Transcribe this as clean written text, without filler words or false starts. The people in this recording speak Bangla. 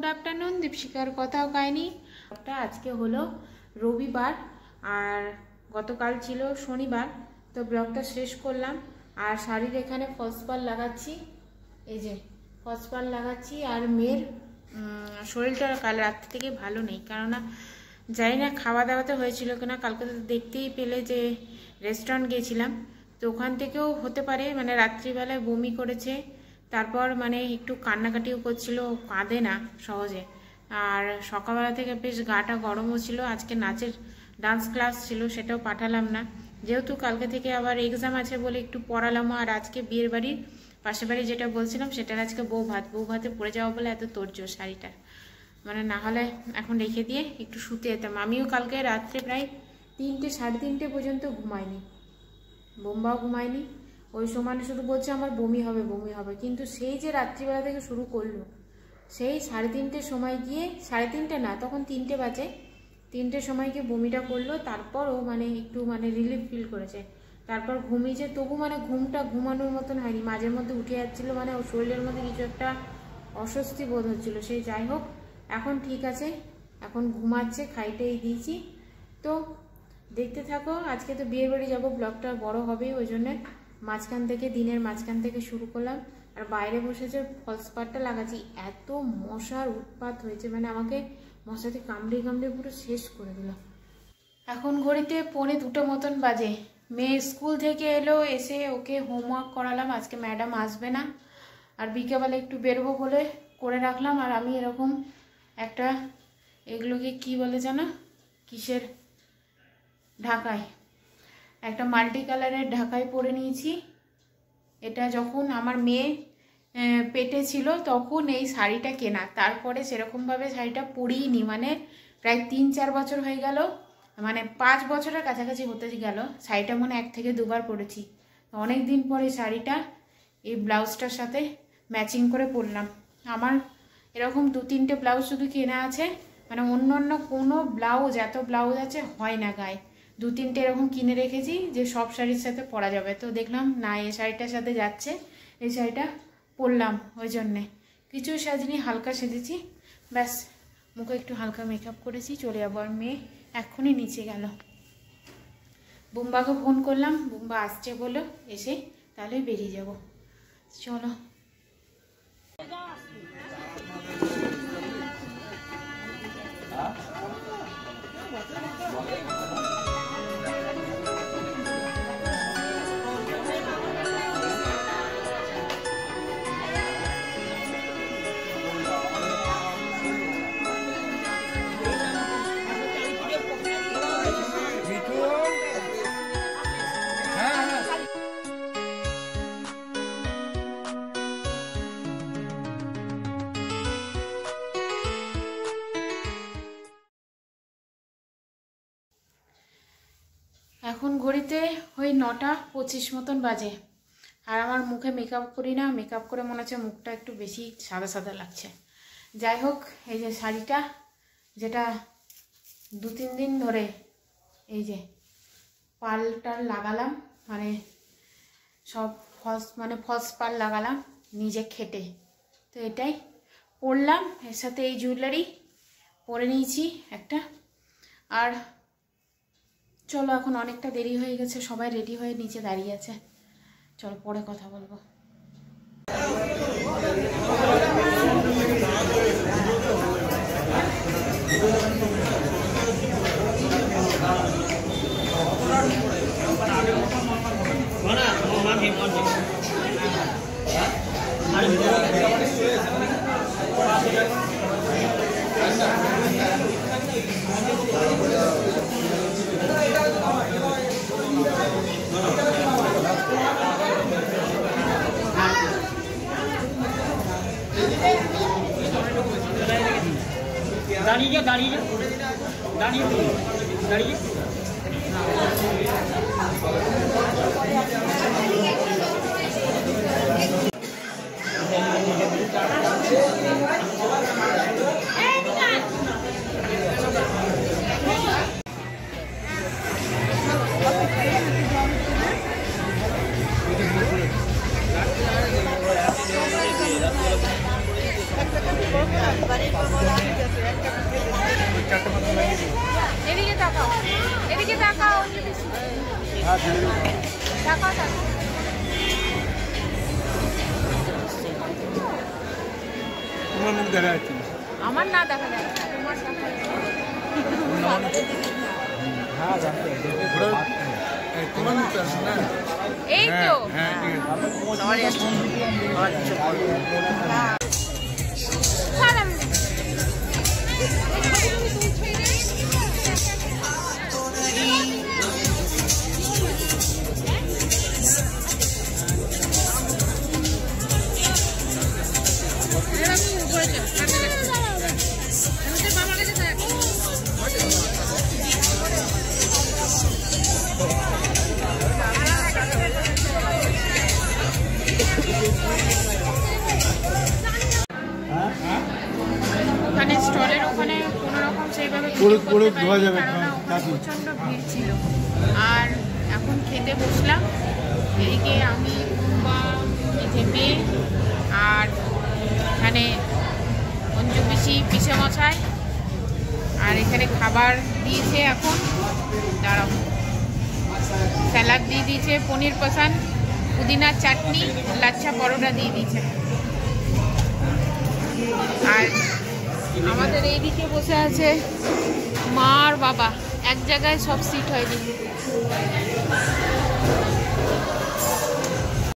Good afternoon. দীপশিকার কথাও কাহিনী। আজকে হলো রবিবার আর গতকাল ছিল শনিবার, তো ব্লগটা শেষ করলাম। আর শাড়ির এখানে ফলস পাড় লাগাচ্ছি, এই যে ফলস পাড় লাগাচ্ছি। আর মেয়ের শরীরটা কাল রাত থেকে ভালো নেই, কেননা জানি না খাওয়া দাওয়াতে হয়েছিল কিনা। কালকে তো দেখতেই পেলে যে রেস্টুরেন্ট গিয়েছিলাম, তো ওখান থেকেও হতে পারে। মানে রাত্রিবেলায় বমি করেছে, তারপর মানে একটু কান্নাকাটিও করছিল, কাঁদে না সহজে। আর সকালবেলা থেকে বেশ গাটা গরমও ছিল। আজকে নাচের ডান্স ক্লাস ছিল, সেটাও পাঠালাম না, যেহেতু কালকে থেকে আবার এক্সাম আছে বলে একটু পড়ালামও। আর আজকে বিয়ের বাড়ির পাশের বাড়ি যেটা বলছিলাম, সেটার আজকে বউ ভাতে পড়ে যাওয়া বলে এত তোড়জোড় শাড়িটার, মানে না হলে এখন রেখে দিয়ে একটু শুতে যেতাম। আমিও কালকে রাত্রে প্রায় 3টে সাড়ে 3টে পর্যন্ত ঘুমাইনি, বোম্বাও ঘুমায়নি। ওই সময় শুধু বলছে আমার বমি হবে বমি হবে, কিন্তু সেই যে রাত্রিবেলা থেকে শুরু করলো, সেই 3:30 সময় গিয়ে, 3:30 না, তখন 3টে বাজে, 3টের সময় গিয়ে বমিটা করলো। তারপর ও মানে একটু মানে রিলিফ ফিল করেছে, তারপর ঘুমিয়েছে। তবু মানে ঘুমটা ঘুমানোর মতন হয়নি, মাঝের মধ্যে উঠে যাচ্ছিলো, মানে ওর শরীরের মধ্যে কিছু একটা অস্বস্তি বোধ হচ্ছিল। সেই যাই হোক, এখন ঠিক আছে, এখন ঘুমাচ্ছে, খাইটেই দিয়েছি। তো দেখতে থাকো। আজকে তো বিয়ের বাড়ি যাবো, ব্লগটা বড় হবে, ওই জন্যে দিনের মাঝখান থেকে শুরু করলাম। আর বাইরে বসেছে ফলস পাড়টা লাগাচ্ছি। এত মশার উৎপাত হয়েছে, মানে আমাকে মশাতে কামড়ে পুরো শেষ করে দিল। এখন ঘড়িতে 1:45 মতন বাজে। মেয়ে স্কুল থেকে এলো, এসে ওকে হোমওয়ার্ক করালাম। আজকে ম্যাডাম আসবে না, আর বিকেলবেলা একটু বেরোবো বলে করে রাখলাম। আর আমি এরকম একটা, এগুলোকে কি বলে জানো, কিসের ঢাকায়, একটা মাল্টি কালারের ঢাকায় পরে নিয়েছি। এটা যখন আমার মেয়ে পেটে ছিল তখন এই শাড়িটা কেনা, তারপরে সেরকমভাবে শাড়িটা পরিনি, মানে প্রায় 3-4 বছর হয়ে গেল, মানে 5 বছরের কাছাকাছি হতে গেল। শাড়িটা মনে 1 থেকে 2 বার পরেছি। অনেক দিন পরে শাড়িটা এই ব্লাউজটার সাথে ম্যাচিং করে পরলাম। আমার এরকম 2-3টে ব্লাউজ শুধু কেনা আছে, মানে অন্য কোনো ব্লাউজ, এত ব্লাউজ আছে হয় না গায়ে। 2-3টে এরকম কিনে রেখেছি যে সব শাড়ির সাথে পরা যাবে। তো দেখলাম না, এই শাড়িটার সাথে যাচ্ছে, এই শাড়িটা পরলাম। ওই জন্যে কিছু সাজিনি, হালকা সেজেছি, ব্যাস মুখে একটু হালকা মেকআপ করেছি, চলে যাবো। আর মেয়ে এক্ষুনি নিচে গেল। বুম্বাকে ফোন করলাম, বুম্বা আসছে বলো, এসে তাহলে বেরিয়ে যাব। চলো। এখন ঘড়িতে ওই 9:25 মতন বাজে। আর আমার মুখে মেকআপ করি না, মেকআপ করে মনে হচ্ছে মুখটা একটু বেশি সাদা সাদা লাগছে। যাই হোক, এই যে শাড়িটা, যেটা 2-3 দিন ধরে এই যে পালটা লাগালাম, মানে সব ফলস পাল লাগালাম নিজে খেটে, তো এটাই পরলাম। এর সাথে এই জুয়েলারি পরে নিয়েছি একটা। আর চলো, এখন অনেকটা দেরি হয়ে গেছে, সবাই রেডি হয়ে নিচে দাঁড়িয়ে আছে, চলো পরে কথা বলবো। দাঁড়িয়ে দাঁড়িয়ে দাঁড়িয়ে দাঁড়িয়ে Balik তোমার মুখ দেখা যাচ্ছে না। আমার না দেখা যায়, তোমার দেখা যায়। তোমার মুখ দেখা না। এই তো হ্যাঁ ঠিক আছে। সালাম। ওখানে স্টলের ওখানে কোনো রকম সেইভাবে ভিডিও করতে পারিনি, কারণ ওখানে প্রচণ্ড ভিড় ছিল। আর এখন খেতে বসলাম। এদিকে আমি বা মেয়ে আর এখানে অঞ্জু পিসি পিসে মশাই, আর এখানে খাবার দিয়েছে এখন, দাঁড়াও, স্যালাড দিয়ে দিয়েছে, পনির পাসান, পুদিনার চাটনি, লাচ্ছা পরোটা দিয়ে দিয়েছে। আর আমাদের এইদিকে বসে আছে মা আর বাবা, এক জায়গায় সব সিট হয়নি।